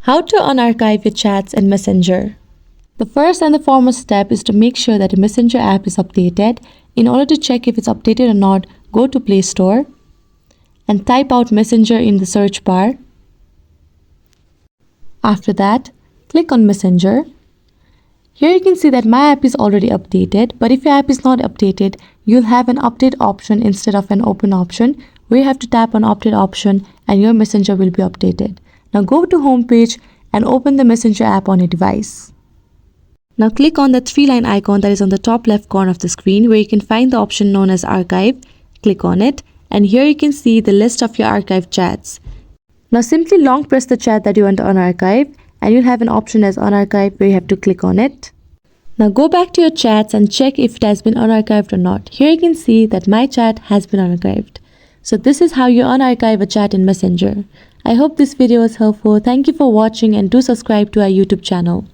How to unarchive your chats in Messenger. The first and the foremost step is to make sure that the Messenger app is updated. In order to check if it's updated or not, go to Play Store and type out Messenger in the search bar. After that, click on Messenger. Here you can see that my app is already updated, but if your app is not updated, you'll have an update option instead of an open option, where you have to tap on update option and your Messenger will be updated. Now go to home page and open the Messenger app on your device. Now click on the 3-line icon that is on the top left corner of the screen, where you can find the option known as Archive. Click on it, and here you can see the list of your archived chats. Now simply long press the chat that you want to unarchive, and you'll have an option as Unarchive where you have to click on it. Now go back to your chats and check if it has been unarchived or not. Here you can see that my chat has been unarchived. So this is how you unarchive a chat in Messenger. I hope this video was helpful. Thank you for watching and do subscribe to our YouTube channel.